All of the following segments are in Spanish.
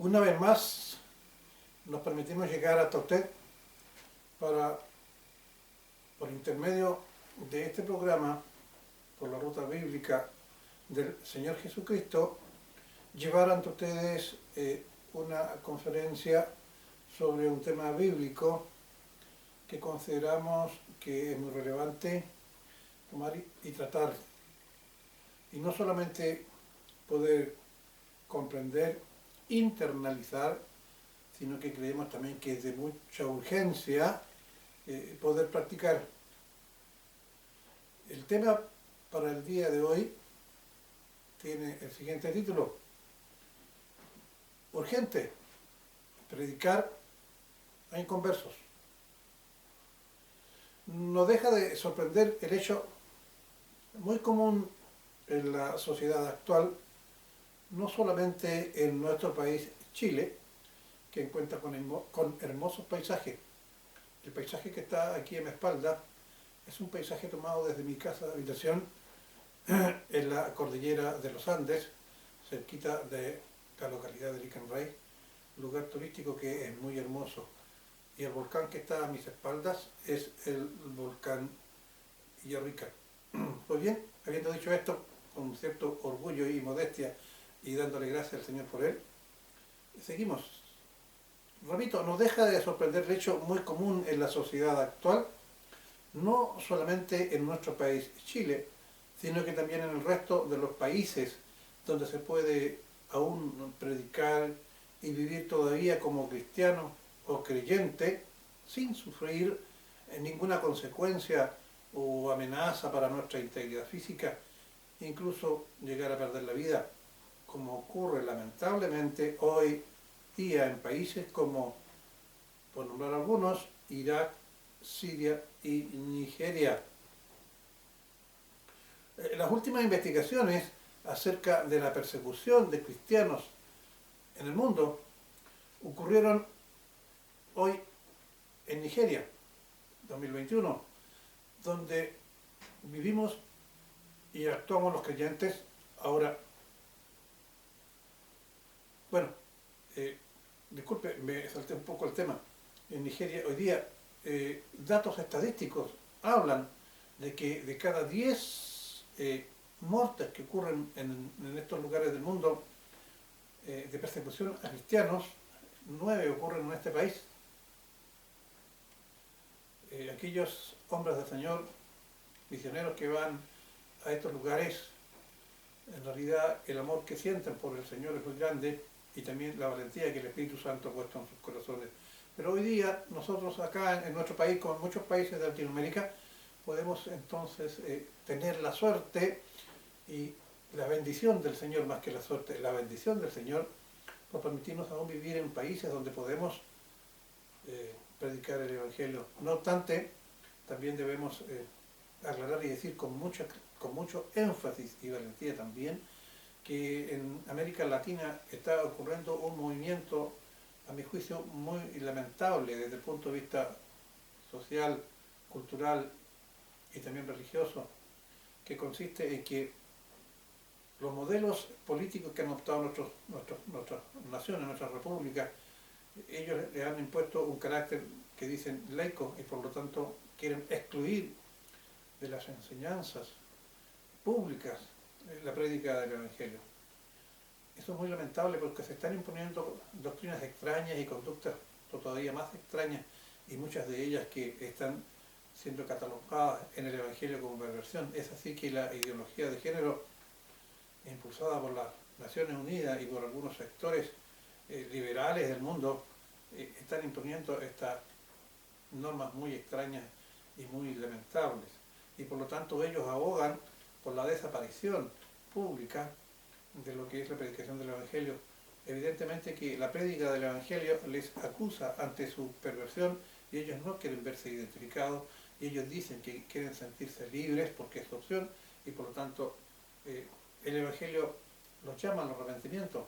Una vez más nos permitimos llegar hasta usted para, por intermedio de este programa, por la ruta bíblica del Señor Jesucristo, llevar ante ustedes una conferencia sobre un tema bíblico que consideramos que es muy relevante tomar y tratar. Y no solamente poder comprender, internalizar, sino que creemos también que es de mucha urgencia poder practicar. El tema para el día de hoy tiene el siguiente título: urgente, predicar a inconversos. No deja de sorprender el hecho muy común en la sociedad actual, no solamente en nuestro país Chile, que cuenta con hermosos paisajes. El paisaje que está aquí a mi espalda es un paisaje tomado desde mi casa de habitación en la cordillera de los Andes, cerquita de la localidad de Licanray, lugar turístico que es muy hermoso. Y el volcán que está a mis espaldas es el volcán Villarrica. Pues bien, habiendo dicho esto, con cierto orgullo y modestia y dándole gracias al Señor por él, seguimos. Repito, nos deja de sorprender el hecho muy común en la sociedad actual, no solamente en nuestro país Chile, sino que también en el resto de los países donde se puede aún predicar y vivir todavía como cristiano o creyente sin sufrir ninguna consecuencia o amenaza para nuestra integridad física, incluso llegar a perder la vida, como ocurre lamentablemente hoy día en países como, por nombrar algunos, Irak, Siria y Nigeria. Las últimas investigaciones acerca de la persecución de cristianos en el mundo ocurrieron hoy en Nigeria, 2021, donde vivimos y actuamos los creyentes. Ahora, bueno, disculpe, me salté un poco el tema. En Nigeria hoy día, datos estadísticos hablan de que de cada 10 muertes que ocurren en estos lugares del mundo de persecución a cristianos, 9 ocurren en este país. Aquellos hombres del Señor, misioneros que van a estos lugares, en realidad el amor que sienten por el Señor es muy grande y también la valentía que el Espíritu Santo ha puesto en sus corazones. Pero hoy día nosotros acá en nuestro país, como en muchos países de Latinoamérica, podemos entonces tener la suerte y la bendición del Señor, más que la suerte, la bendición del Señor, por permitirnos aún vivir en países donde podemos predicar el Evangelio. No obstante, también debemos aclarar y decir con mucho énfasis y valentía también que en América Latina está ocurriendo un movimiento, a mi juicio, muy lamentable desde el punto de vista social, cultural y también religioso, que consiste en que los modelos políticos que han optado nuestras naciones, nuestras repúblicas, ellos le han impuesto un carácter que dicen laico y por lo tanto quieren excluir de las enseñanzas públicas la prédica del Evangelio. Eso es muy lamentable porque se están imponiendo doctrinas extrañas y conductas todavía más extrañas, y muchas de ellas que están siendo catalogadas en el Evangelio como perversión. Es así que la ideología de género, impulsada por las Naciones Unidas y por algunos sectores liberales del mundo, están imponiendo estas normas muy extrañas y muy lamentables. Y por lo tanto ellos abogan por la desaparición pública de lo que es la predicación del Evangelio. Evidentemente que la prédica del Evangelio les acusa ante su perversión y ellos no quieren verse identificados y ellos dicen que quieren sentirse libres porque es su opción y por lo tanto el Evangelio los llama al arrepentimiento,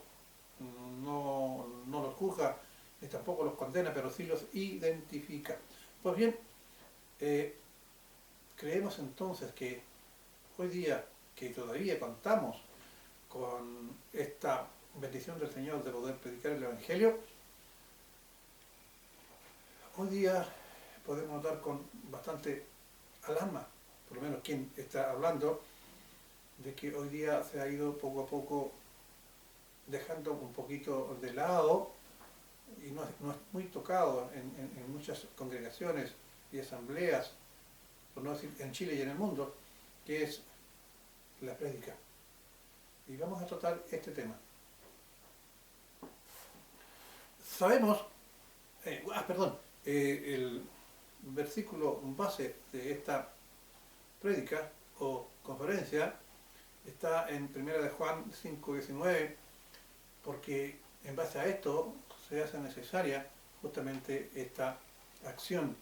no los juzga ni tampoco los condena, pero sí los identifica. Pues bien, creemos entonces que hoy día que todavía contamos con esta bendición del Señor de poder predicar el Evangelio, hoy día podemos notar con bastante alarma, por lo menos quien está hablando, de que hoy día se ha ido poco a poco dejando un poquito de lado y no es muy tocado en muchas congregaciones y asambleas, por no decir en Chile y en el mundo, que es la prédica. Y vamos a tratar este tema. Sabemos, el versículo base de esta prédica o conferencia está en 1 de Juan 5:19, porque en base a esto se hace necesaria justamente esta acción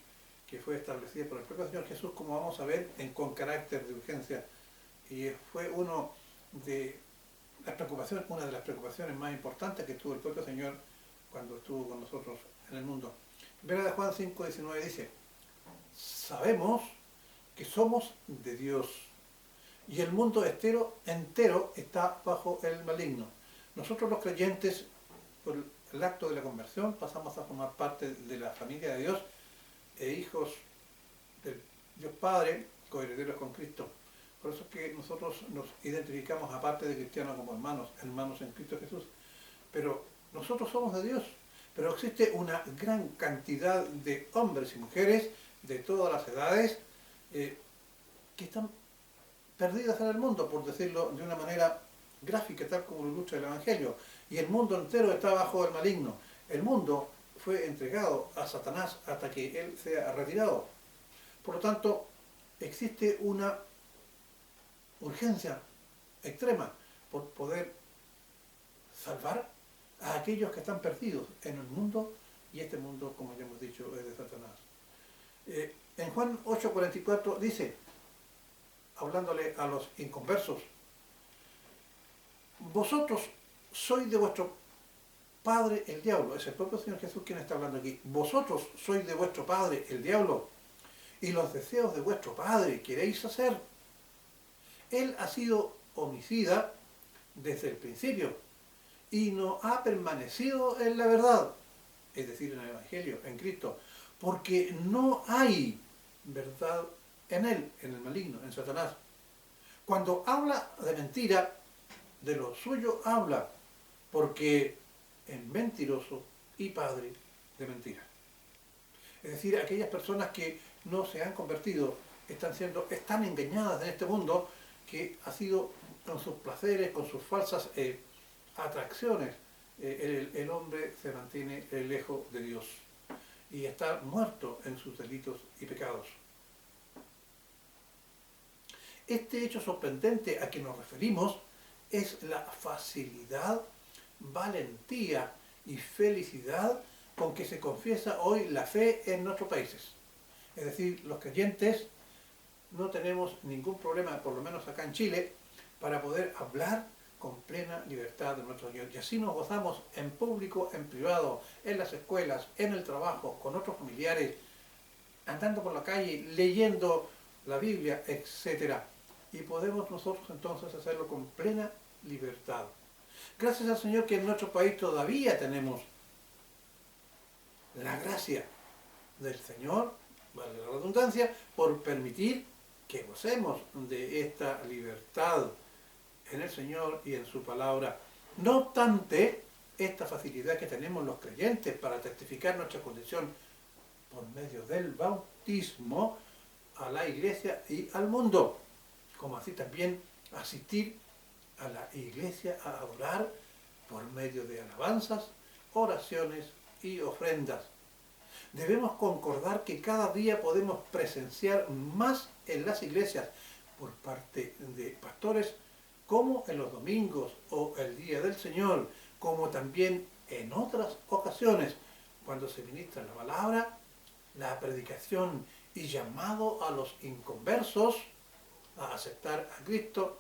que fue establecida por el propio Señor Jesús, como vamos a ver, con carácter de urgencia. Y fue una de las preocupaciones más importantes que tuvo el propio Señor cuando estuvo con nosotros en el mundo. 1 de Juan 5:19 dice: sabemos que somos de Dios y el mundo entero está bajo el maligno. Nosotros los creyentes, por el acto de la conversión, pasamos a formar parte de la familia de Dios e hijos del Dios Padre, coherederos con Cristo. Por eso es que nosotros nos identificamos, aparte de cristianos, como hermanos en Cristo Jesús. Pero nosotros somos de Dios. Pero existe una gran cantidad de hombres y mujeres de todas las edades que están perdidas en el mundo, por decirlo de una manera gráfica, tal como lo ilustra el Evangelio. Y el mundo entero está bajo el maligno. El mundo fue entregado a Satanás hasta que él sea retirado. Por lo tanto, existe una urgencia extrema por poder salvar a aquellos que están perdidos en el mundo, y este mundo, como ya hemos dicho, es de Satanás. En Juan 8:44 dice, hablándole a los inconversos: vosotros sois de vuestro padre el diablo. Es el propio Señor Jesús quien está hablando aquí. Vosotros sois de vuestro padre el diablo, y los deseos de vuestro padre queréis hacer. Él ha sido homicida desde el principio y no ha permanecido en la verdad, es decir, en el Evangelio, en Cristo, porque no hay verdad en él, en el maligno, en Satanás. Cuando habla de mentira, de lo suyo habla, porque es mentiroso y padre de mentira. Es decir, aquellas personas que no se han convertido están engañadas en este mundo que ha sido con sus placeres, con sus falsas atracciones. El hombre se mantiene lejos de Dios y está muerto en sus delitos y pecados. Este hecho sorprendente a que nos referimos es la facilidad, valentía y felicidad con que se confiesa hoy la fe en nuestros países. Es decir, los creyentes no tenemos ningún problema, por lo menos acá en Chile, para poder hablar con plena libertad de nuestro Dios. Y así nos gozamos en público, en privado, en las escuelas, en el trabajo, con otros familiares, andando por la calle, leyendo la Biblia, etc. Y podemos nosotros entonces hacerlo con plena libertad. Gracias al Señor que en nuestro país todavía tenemos la gracia del Señor, vale la redundancia, por permitir que gocemos de esta libertad en el Señor y en su palabra. No obstante, esta facilidad que tenemos los creyentes para testificar nuestra condición por medio del bautismo a la iglesia y al mundo, como así también asistir a la iglesia a adorar por medio de alabanzas, oraciones y ofrendas. Debemos concordar que cada día podemos presenciar más en las iglesias por parte de pastores, como en los domingos o el Día del Señor, como también en otras ocasiones, cuando se ministra la palabra, la predicación y llamado a los inconversos a aceptar a Cristo,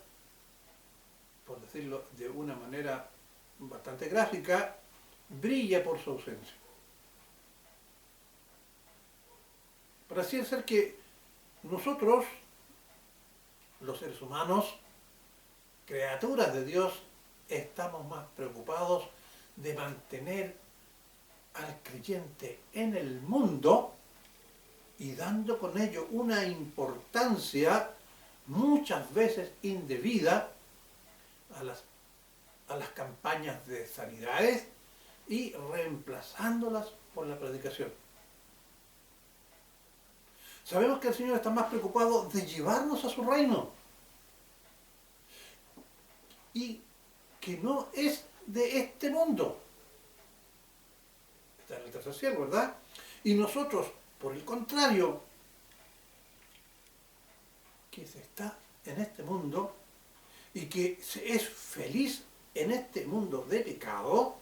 por decirlo de una manera bastante gráfica, brilla por su ausencia. Pareciera ser que nosotros, los seres humanos, criaturas de Dios, estamos más preocupados de mantener al creyente en el mundo y dando con ello una importancia muchas veces indebida a las campañas de sanidades y reemplazándolas por la predicación. Sabemos que el Señor está más preocupado de llevarnos a su reino y que no es de este mundo. Está en el tercer cielo, ¿verdad? Y nosotros, por el contrario, que se está en este mundo y que se es feliz en este mundo de pecado,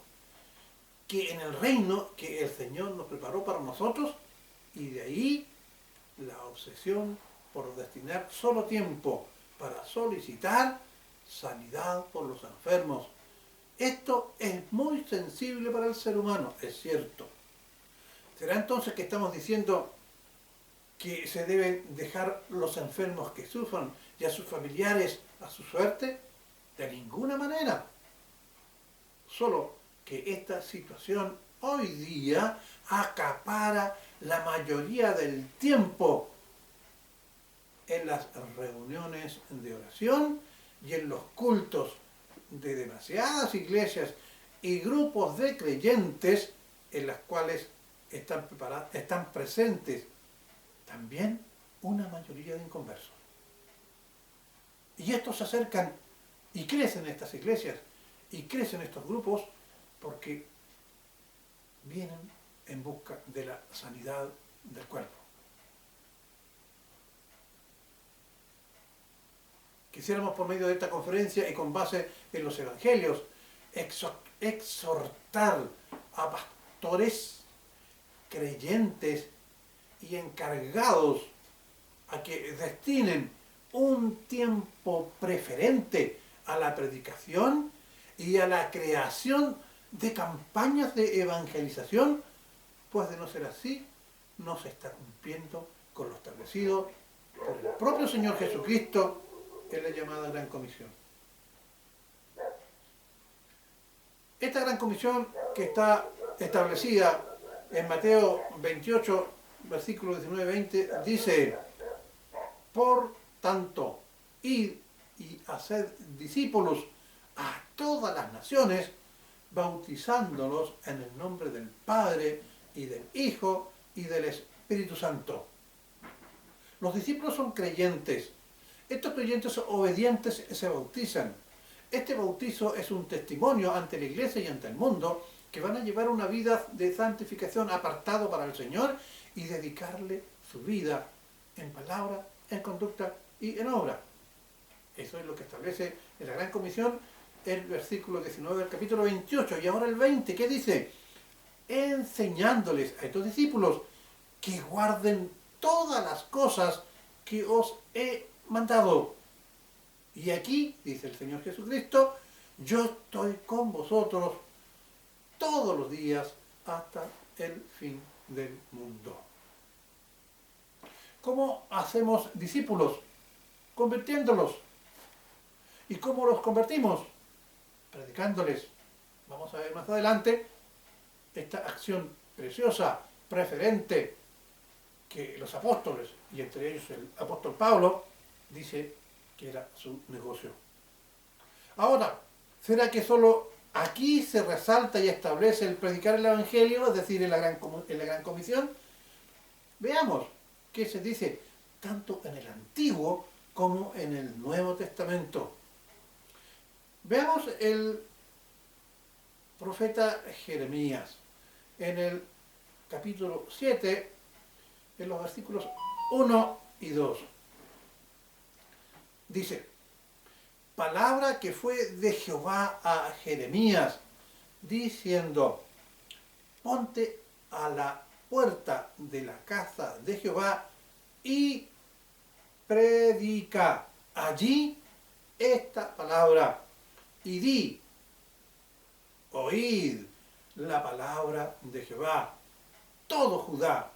que en el reino que el Señor nos preparó para nosotros, y de ahí la obsesión por destinar solo tiempo para solicitar sanidad por los enfermos. Esto es muy sensible para el ser humano, es cierto. ¿Será entonces que estamos diciendo que se deben dejar los enfermos que sufran y a sus familiares a su suerte? De ninguna manera. Solo que esta situación hoy día acapara la mayoría del tiempo en las reuniones de oración y en los cultos de demasiadas iglesias y grupos de creyentes en las cuales están presentes también una mayoría de inconversos. Y estos se acercan y crecen estas iglesias y crecen estos grupos porque vienen en busca de la sanidad del cuerpo. Quisiéramos por medio de esta conferencia y con base en los evangelios exhortar a pastores, creyentes y encargados a que destinen un tiempo preferente a la predicación y a la creación de campañas de evangelización, pues de no ser así, no se está cumpliendo con lo establecido por el propio Señor Jesucristo en la llamada Gran Comisión. Esta Gran Comisión que está establecida en Mateo 28, versículos 19-20, dice: por tanto, id y haced discípulos a todas las naciones, bautizándolos en el nombre del Padre y del Hijo y del Espíritu Santo. Los discípulos son creyentes. Estos creyentes obedientes se bautizan. Este bautizo es un testimonio ante la iglesia y ante el mundo que van a llevar una vida de santificación apartado para el Señor y dedicarle su vida en palabra, en conducta y en obra. Eso es lo que establece en la Gran Comisión el versículo 19 del capítulo 28. Y ahora el 20, ¿qué dice? Enseñándoles a estos discípulos que guarden todas las cosas que os he mandado. Y aquí, dice el Señor Jesucristo, yo estoy con vosotros todos los días hasta el fin del mundo. ¿Cómo hacemos discípulos? Convirtiéndolos. ¿Y cómo los convertimos? Predicándoles. Vamos a ver más adelante esta acción preciosa, preferente, que los apóstoles, y entre ellos el apóstol Pablo, dice que era su negocio. Ahora, ¿será que solo aquí se resalta y establece el predicar el Evangelio, es decir, en la Gran Comisión? Veamos qué se dice tanto en el Antiguo como en el Nuevo Testamento. Veamos el profeta Jeremías en el capítulo 7, en los versículos 1 y 2. Dice: palabra que fue de Jehová a Jeremías, diciendo: ponte a la puerta de la casa de Jehová y predica allí esta palabra, y di: oíd la palabra de Jehová, todo Judá,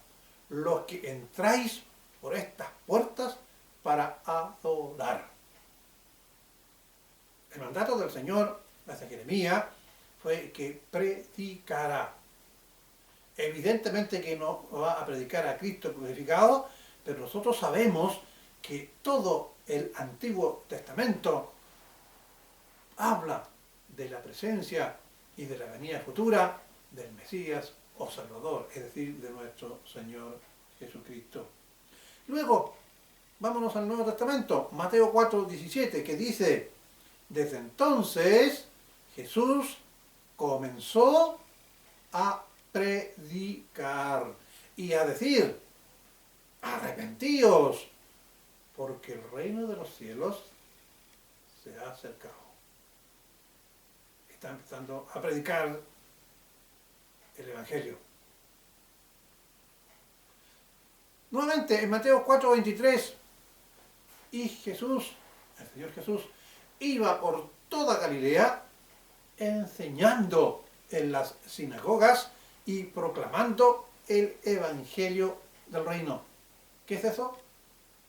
los que entráis por estas puertas para adorar. El mandato del Señor hasta Jeremías, fue que predicará. Evidentemente que no va a predicar a Cristo crucificado, pero nosotros sabemos que todo el Antiguo Testamento habla de la presencia y de la venida futura del Mesías o Salvador, es decir, de nuestro Señor Jesucristo. Luego, vámonos al Nuevo Testamento, Mateo 4:17, que dice: desde entonces Jesús comenzó a predicar y a decir: arrepentíos, porque el reino de los cielos se ha acercado. Está empezando a predicar el Evangelio. Nuevamente en Mateo 4:23, y Jesús, el Señor Jesús, iba por toda Galilea enseñando en las sinagogas y proclamando el Evangelio del reino. ¿Qué es eso?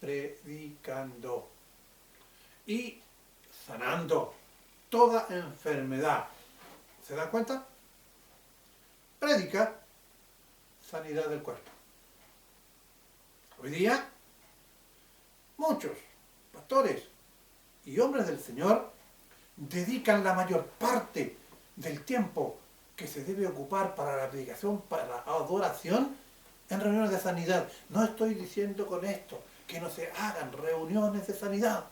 Predicando y sanando toda enfermedad. ¿Se dan cuenta? Predica sanidad del cuerpo. Hoy día, muchos pastores y hombres del Señor dedican la mayor parte del tiempo que se debe ocupar para la predicación, para la adoración, en reuniones de sanidad. No estoy diciendo con esto que no se hagan reuniones de sanidad.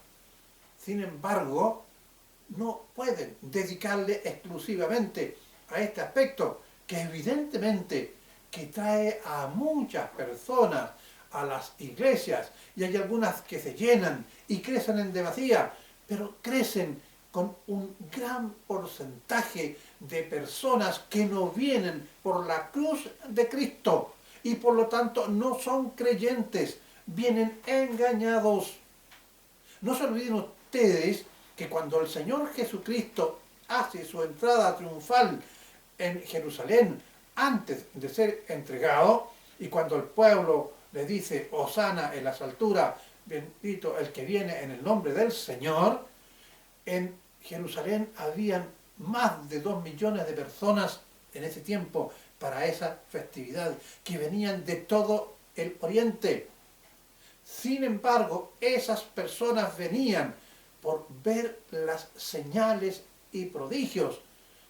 Sin embargo, no pueden dedicarle exclusivamente a este aspecto, que evidentemente que trae a muchas personas a las iglesias, y hay algunas que se llenan y crecen en demasía, pero crecen con un gran porcentaje de personas que no vienen por la cruz de Cristo y por lo tanto no son creyentes, vienen engañados. No se olviden ustedes que cuando el Señor Jesucristo hace su entrada triunfal en Jerusalén antes de ser entregado, y cuando el pueblo le dice: Hosana en las alturas, bendito el que viene en el nombre del Señor, en Jerusalén habían más de 2 millones de personas en ese tiempo para esa festividad, que venían de todo el oriente. Sin embargo, esas personas venían por ver las señales y prodigios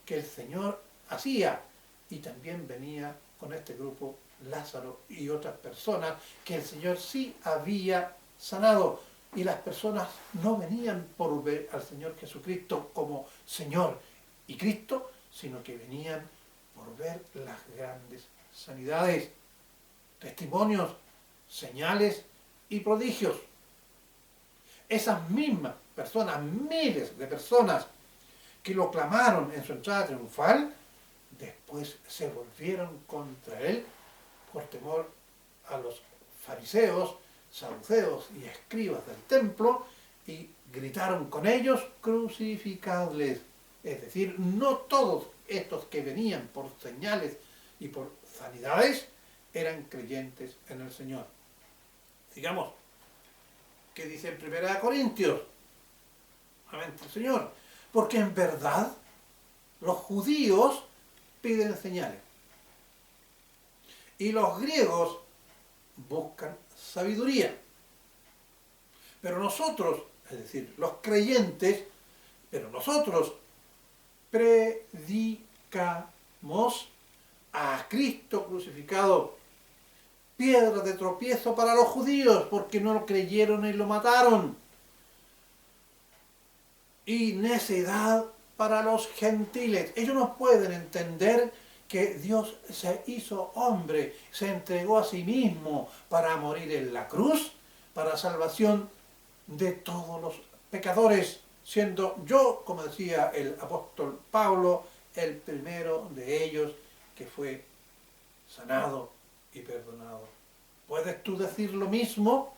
que el Señor hacía, y también venía con este grupo Lázaro y otras personas que el Señor sí había sanado, y las personas no venían por ver al Señor Jesucristo como Señor y Cristo, sino que venían por ver las grandes sanidades, testimonios, señales y prodigios. Esas mismas personas, miles de personas que lo clamaron en su entrada triunfal, después se volvieron contra él por temor a los fariseos, saduceos y escribas del templo, y gritaron con ellos: crucificadles. Es decir, no todos estos que venían por señales y por sanidades eran creyentes en el Señor. Digamos, ¿qué dice en 1 Corintios? Amén, Señor. Porque en verdad los judíos piden señales y los griegos buscan sabiduría. Pero nosotros, es decir, los creyentes, pero nosotros predicamos a Cristo crucificado, piedra de tropiezo para los judíos, porque no lo creyeron y lo mataron, y necedad para los gentiles. Ellos no pueden entender que Dios se hizo hombre, se entregó a sí mismo para morir en la cruz, para salvación de todos los pecadores, siendo yo, como decía el apóstol Pablo, el primero de ellos que fue sanado y perdonado. ¿Puedes tú decir lo mismo?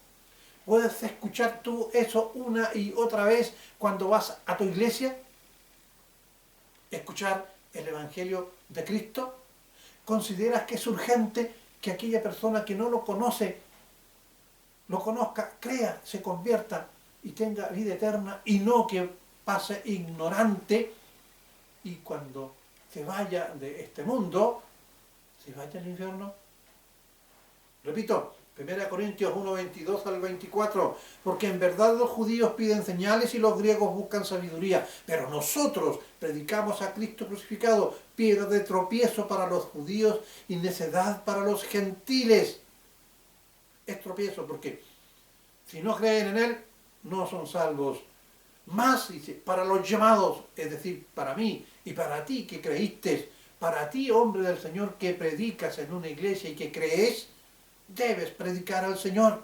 ¿Puedes escuchar tú eso una y otra vez cuando vas a tu iglesia? ¿Escuchar el Evangelio de Cristo? ¿Consideras que es urgente que aquella persona que no lo conoce, lo conozca, crea, se convierta y tenga vida eterna, y no que pase ignorante y cuando se vaya de este mundo, se vaya al infierno. Repito, 1 Corintios 1, 22 al 24, porque en verdad los judíos piden señales y los griegos buscan sabiduría, pero nosotros predicamos a Cristo crucificado, piedra de tropiezo para los judíos y necedad para los gentiles. Es tropiezo porque si no creen en Él, no son salvos. Más, dice, para los llamados, es decir, para mí y para ti que creíste, para ti, hombre del Señor, que predicas en una iglesia y que crees, debes predicar al Señor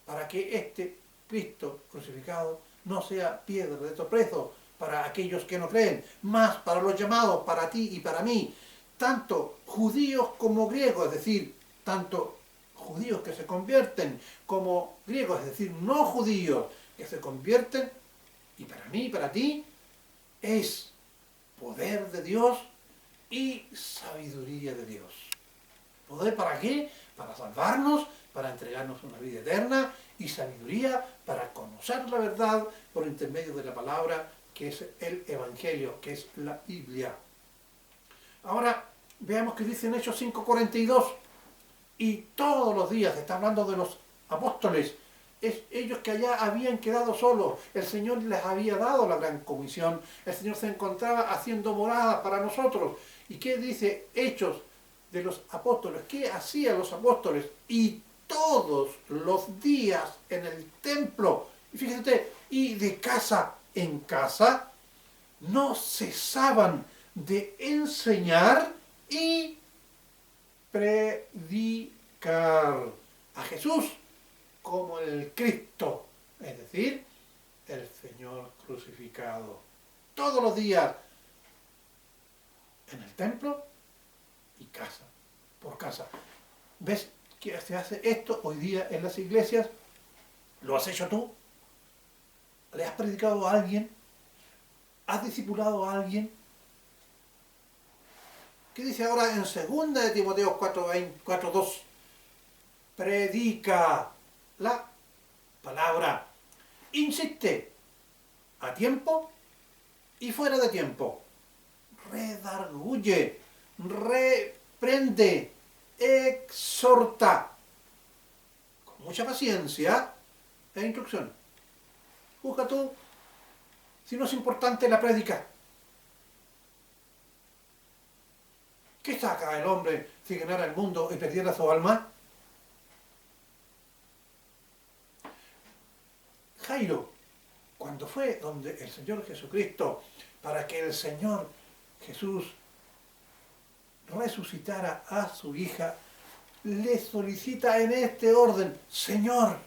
para que este Cristo crucificado no sea piedra de tropiezo para aquellos que no creen, más para los llamados, para ti y para mí, tanto judíos como griegos, es decir, tanto judíos que se convierten como griegos, es decir, no judíos que se convierten, y para mí y para ti es poder de Dios y sabiduría de Dios. ¿Poder para qué? Para salvarnos, para entregarnos una vida eterna, y sabiduría para conocer la verdad por intermedio de la palabra que es el Evangelio, que es la Biblia. Ahora veamos que dice en Hechos 5:42, y todos los días, está hablando de los apóstoles, ellos que allá habían quedado solos, el Señor les había dado la gran comisión, el Señor se encontraba haciendo morada para nosotros. ¿Y qué dice Hechos de los apóstoles? ¿Qué hacían los apóstoles? Y todos los días en el templo, y fíjate, y de casa en casa, no cesaban de enseñar y predicar a Jesús como el Cristo, es decir, el Señor crucificado. Todos los días en el templo y casa por casa. ¿Ves que se hace esto hoy día en las iglesias? ¿Lo has hecho tú? ¿Le has predicado a alguien? ¿Has discipulado a alguien? ¿Qué dice ahora en 2 de Timoteo 4:2? Predica la palabra. Insiste a tiempo y fuera de tiempo. Redarguye, reprende, exhorta con mucha paciencia e instrucción. Juzga tú si no es importante la prédica. ¿Qué saca el hombre si ganara el mundo y perdiera su alma? Jairo, cuando fue donde el Señor Jesucristo, para que el Señor Jesús resucitara a su hija, le solicita en este orden: Señor,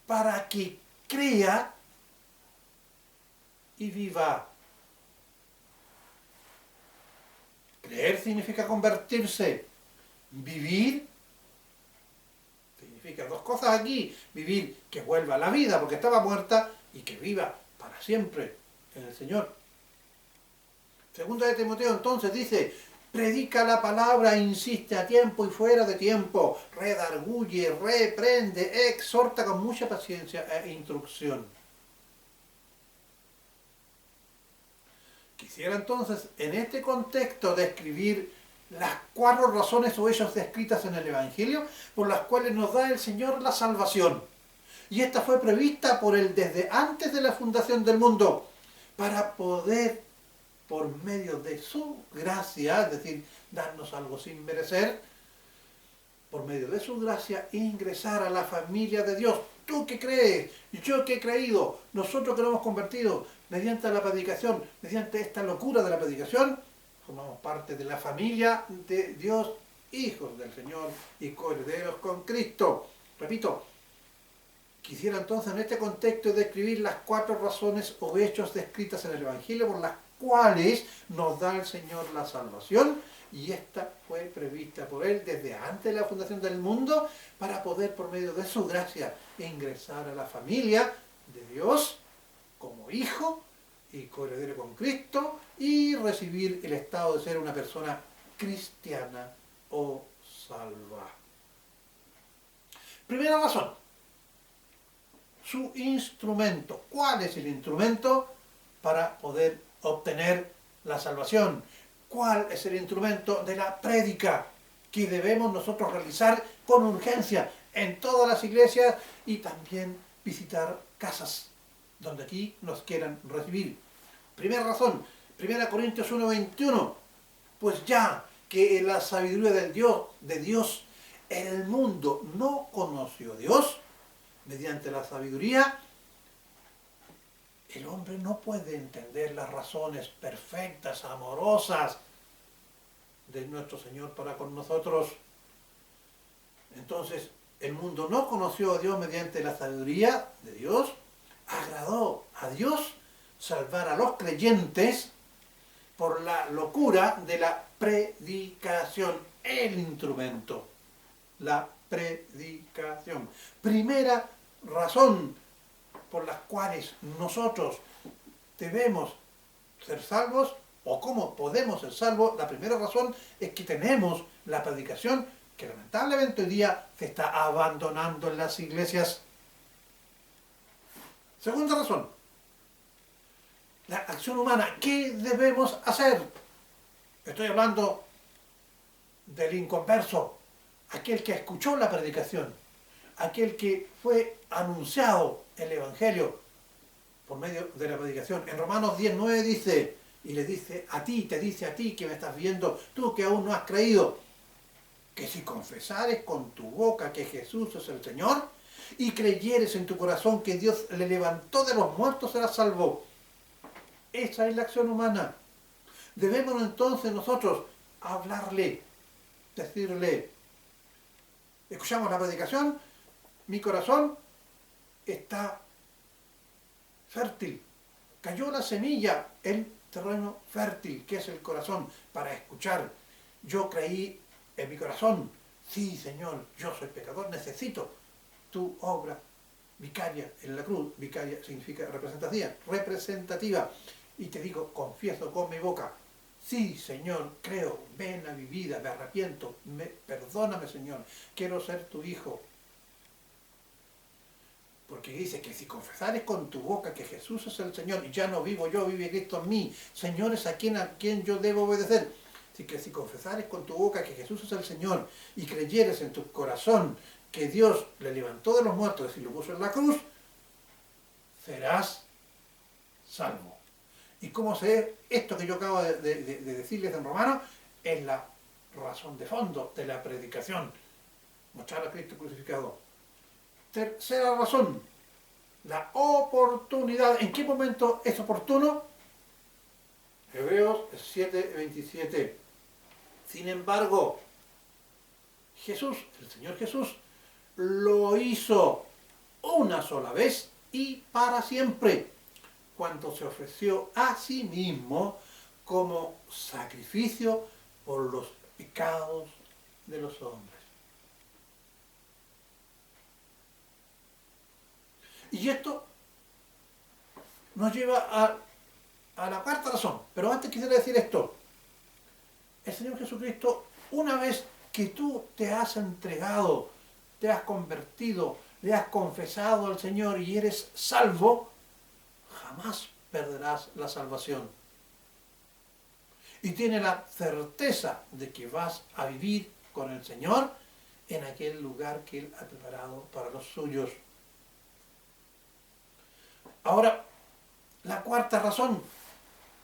para que crea y viva. Creer significa convertirse. Vivir significa dos cosas aquí. Vivir, que vuelva a la vida porque estaba muerta, y que viva para siempre en el Señor. 2 de Timoteo entonces dice: predica la palabra, insiste a tiempo y fuera de tiempo, redarguye, reprende, exhorta con mucha paciencia e instrucción. Quisiera entonces, en este contexto, describir las 4 razones o hechos descritas en el Evangelio por las cuales nos da el Señor la salvación. Y esta fue prevista por Él desde antes de la fundación del mundo, para poder, por medio de su gracia, es decir, darnos algo sin merecer, por medio de su gracia, ingresar a la familia de Dios. Tú que crees, yo que he creído, nosotros que nos hemos convertido mediante la predicación, mediante esta locura de la predicación, formamos parte de la familia de Dios, hijos del Señor y coherederos con Cristo. Repito, quisiera entonces en este contexto describir las 4 razones o hechos descritas en el Evangelio por las cuales nos da el Señor la salvación, y esta fue prevista por Él desde antes de la fundación del mundo, para poder por medio de su gracia ingresar a la familia de Dios como hijo y coheredero con Cristo, y recibir el estado de ser una persona cristiana o salva. Primera razón, su instrumento. ¿Cuál es el instrumento para poder obtener la salvación. ¿Cuál es el instrumento de la prédica que debemos nosotros realizar con urgencia en todas las iglesias y también visitar casas donde aquí nos quieran recibir? Primera razón, 1 Corintios 1:21, pues ya que en la sabiduría de Dios, el mundo no conoció a Dios, mediante la sabiduría, el hombre no puede entender las razones perfectas, amorosas de nuestro Señor para con nosotros. Entonces, el mundo no conoció a Dios mediante la sabiduría de Dios, agradó a Dios salvar a los creyentes por la locura de la predicación, el instrumento, la predicación. Primera razón por las cuales nosotros debemos ser salvos, o cómo podemos ser salvos, la primera razón es que tenemos la predicación que lamentablemente hoy día se está abandonando en las iglesias. Segunda razón, la acción humana. ¿Qué debemos hacer? Estoy hablando del inconverso, aquel que escuchó la predicación, aquel que fue anunciado el Evangelio por medio de la predicación. En Romanos 10:9 dice, y le dice a ti, te dice a ti que me estás viendo, tú que aún no has creído, que si confesares con tu boca que Jesús es el Señor y creyeres en tu corazón que Dios le levantó de los muertos, serás salvo. Esa es la acción humana. Debemos entonces nosotros hablarle, decirle, escuchamos la predicación, mi corazón está fértil, cayó la semilla, el terreno fértil, que es el corazón, para escuchar. Yo creí en mi corazón, sí Señor, yo soy pecador, necesito tu obra vicaria en la cruz. Vicaria significa representativa. Y te digo, confieso con mi boca, sí Señor, creo, ven a mi vida, me arrepiento, perdóname Señor, quiero ser tu hijo. Porque dice que si confesares con tu boca que Jesús es el Señor, y ya no vivo yo, vive Cristo en mí, Señor es a quien yo debo obedecer. Así que si confesares con tu boca que Jesús es el Señor, y creyeres en tu corazón que Dios le levantó de los muertos y lo puso en la cruz, serás salvo. ¿Y cómo sé esto que yo acabo de decirles en Romanos? Es la razón de fondo de la predicación. Mostrar a Cristo crucificado. Tercera razón, la oportunidad. ¿En qué momento es oportuno? Hebreos 7:27. Sin embargo, Jesús, el Señor Jesús, lo hizo una sola vez y para siempre, cuando se ofreció a sí mismo como sacrificio por los pecados de los hombres. Y esto nos lleva a la cuarta razón. Pero antes quisiera decir esto. El Señor Jesucristo, una vez que tú te has entregado, te has convertido, le has confesado al Señor y eres salvo, jamás perderás la salvación. Y tienes la certeza de que vas a vivir con el Señor en aquel lugar que Él ha preparado para los suyos. Ahora, la cuarta razón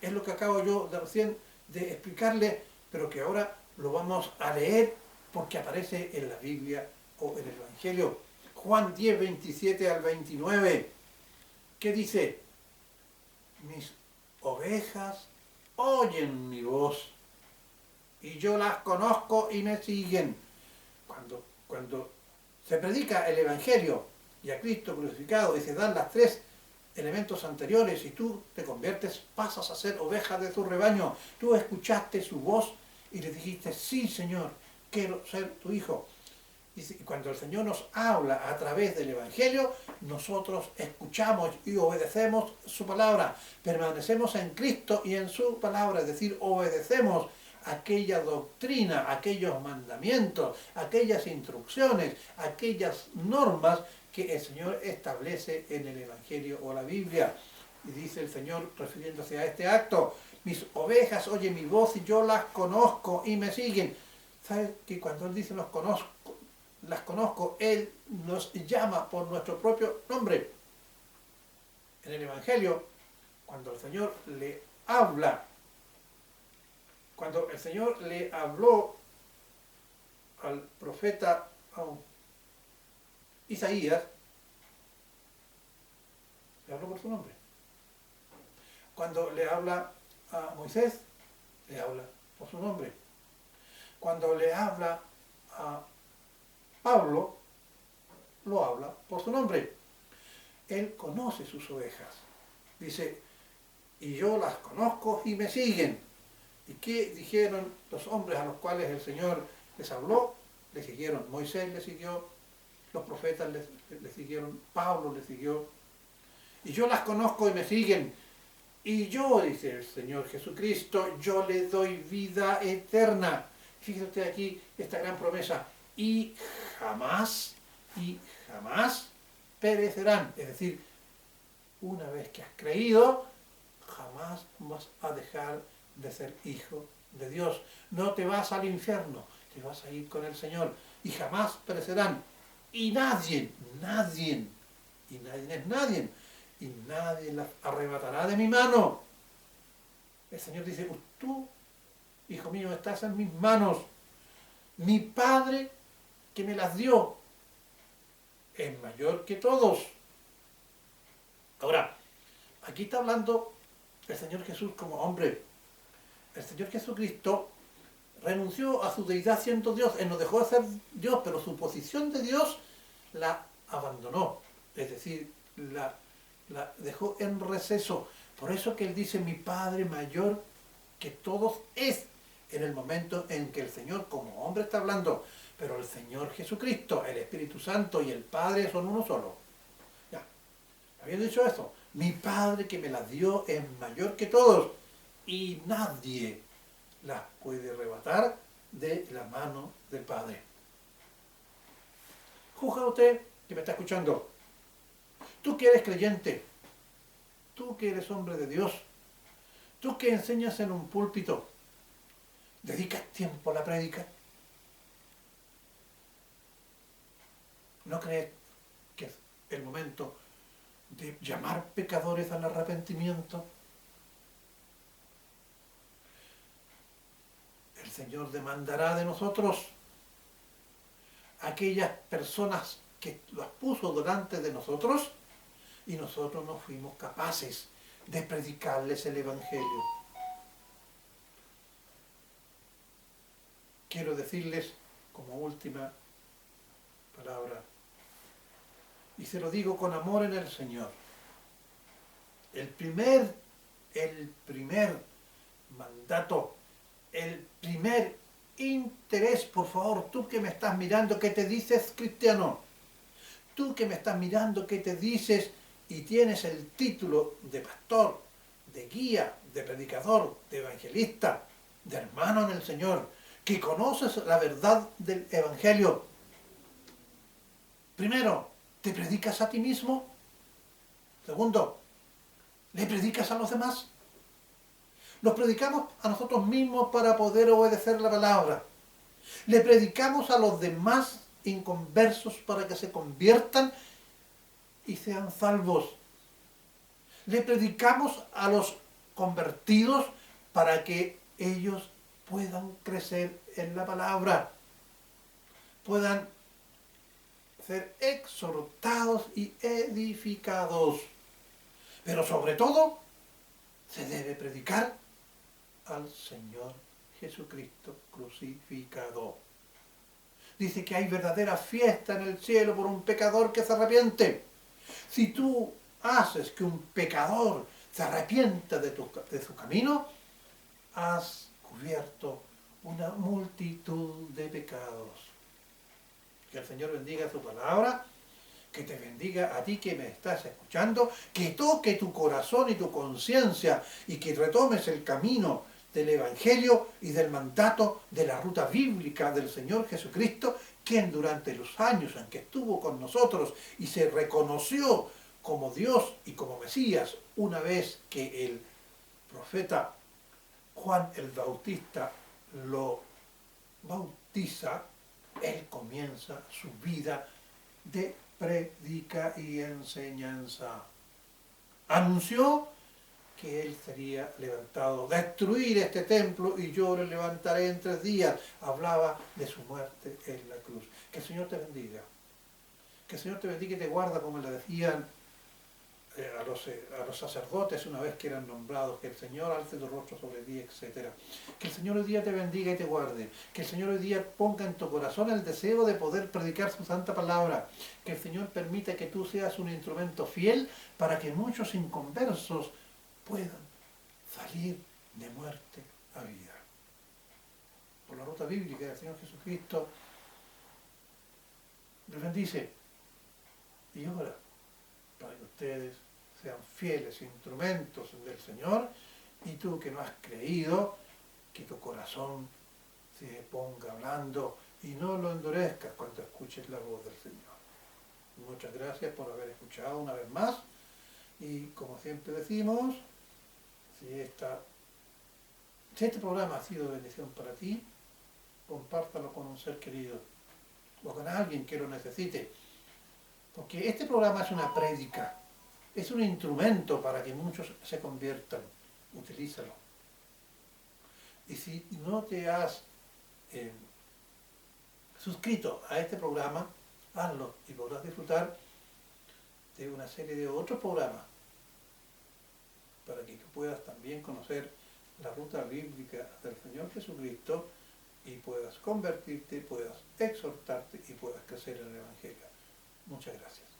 es lo que acabo yo de recién de explicarle, pero que ahora lo vamos a leer porque aparece en la Biblia o en el Evangelio. Juan 10:27-29, ¿qué dice? Mis ovejas oyen mi voz y yo las conozco y me siguen. Cuando se predica el Evangelio y a Cristo crucificado y se dan las tres elementos anteriores y tú te conviertes, pasas a ser oveja de tu rebaño. Tú escuchaste su voz y le dijiste, sí Señor, quiero ser tu hijo. Y cuando el Señor nos habla a través del Evangelio, nosotros escuchamos y obedecemos su palabra. Permanecemos en Cristo y en su palabra, es decir, obedecemos aquella doctrina, aquellos mandamientos, aquellas instrucciones, aquellas normas que el Señor establece en el Evangelio o la Biblia. Y dice el Señor, refiriéndose a este acto, mis ovejas oyen mi voz y yo las conozco y me siguen. ¿Sabes que cuando Él dice las conozco, Él nos llama por nuestro propio nombre? En el Evangelio, cuando el Señor le habla, cuando el Señor le habló al profeta Isaías, le habló por su nombre. Cuando le habla a Moisés, le habla por su nombre. Cuando le habla a Pablo, lo habla por su nombre. Él conoce sus ovejas. Dice, y yo las conozco y me siguen. ¿Y qué dijeron los hombres a los cuales el Señor les habló? Le siguieron. Moisés le siguió, los profetas le siguieron, Pablo le siguió. Y yo las conozco y me siguen. Y yo, dice el Señor Jesucristo, yo le doy vida eterna. Fíjese usted aquí esta gran promesa. Y jamás perecerán. Es decir, una vez que has creído, jamás vas a dejar de ser hijo de Dios. No te vas al infierno, te vas a ir con el Señor. Y jamás perecerán. Y nadie es nadie. Y nadie las arrebatará de mi mano. El Señor dice, tú, hijo mío, estás en mis manos. Mi Padre que me las dio es mayor que todos. Ahora, aquí está hablando el Señor Jesús como hombre. El Señor Jesucristo renunció a su deidad siendo Dios. Él no dejó de ser Dios, pero su posición de Dios la abandonó. Es decir, la dejó en receso. Por eso que Él dice, mi Padre mayor que todos es, en el momento en que el Señor como hombre está hablando. Pero el Señor Jesucristo, el Espíritu Santo y el Padre son uno solo. Ya, habiendo dicho esto, mi Padre que me las dio es mayor que todos y nadie las puede arrebatar de la mano del Padre. Juzga usted que me está escuchando. Tú que eres creyente, tú que eres hombre de Dios, tú que enseñas en un púlpito, ¿dedicas tiempo a la prédica? ¿No crees que es el momento de llamar pecadores al arrepentimiento? El Señor demandará de nosotros aquellas personas que las puso delante de nosotros y nosotros no fuimos capaces de predicarles el Evangelio. Quiero decirles como última palabra, y se lo digo con amor en el Señor, el primer mandato, el primer interés, por favor, tú que me estás mirando, que te dices cristiano, tú que me estás mirando, que te dices y tienes el título de pastor, de guía, de predicador, de evangelista, de hermano en el Señor, que conoces la verdad del Evangelio. Primero, ¿te predicas a ti mismo? Segundo, ¿le predicas a los demás? Nos predicamos a nosotros mismos para poder obedecer la palabra. Le predicamos a los demás inconversos para que se conviertan y sean salvos. Le predicamos a los convertidos para que ellos puedan crecer en la palabra, puedan ser exhortados y edificados. Pero sobre todo, se debe predicar al Señor Jesucristo crucificado. Dice que hay verdadera fiesta en el cielo por un pecador que se arrepiente. Si tú haces que un pecador se arrepienta de su camino, has cubierto una multitud de pecados. Que el Señor bendiga su palabra, que te bendiga a ti que me estás escuchando, que toque tu corazón y tu conciencia y que retomes el camino del Evangelio y del mandato de la ruta bíblica del Señor Jesucristo, quien durante los años en que estuvo con nosotros y se reconoció como Dios y como Mesías, una vez que el profeta Juan el Bautista lo bautiza, él comienza su vida de predica y enseñanza. Anunció que él sería levantado, destruir este templo y yo lo levantaré en 3 días. Hablaba de su muerte en la cruz. Que el Señor te bendiga. Que el Señor te bendiga y te guarda, como le decían a los sacerdotes una vez que eran nombrados, que el Señor alce tu rostro sobre ti, etc. Que el Señor hoy día te bendiga y te guarde. Que el Señor hoy día ponga en tu corazón el deseo de poder predicar su santa palabra. Que el Señor permita que tú seas un instrumento fiel para que muchos inconversos puedan salir de muerte a vida. Por la ruta bíblica del Señor Jesucristo, les bendice y ora para que ustedes sean fieles instrumentos del Señor, y tú que no has creído, que tu corazón se ponga blando y no lo endurezcas cuando escuches la voz del Señor. Muchas gracias por haber escuchado una vez más, y como siempre decimos, si este programa ha sido de bendición para ti, compártalo con un ser querido o con alguien que lo necesite, porque este programa es una prédica, es un instrumento para que muchos se conviertan. Utilízalo. Y si no te has suscrito a este programa, hazlo y podrás disfrutar de una serie de otros programas para que tú puedas también conocer la ruta bíblica del Señor Jesucristo y puedas convertirte, puedas exhortarte y puedas crecer en el Evangelio. Muchas gracias.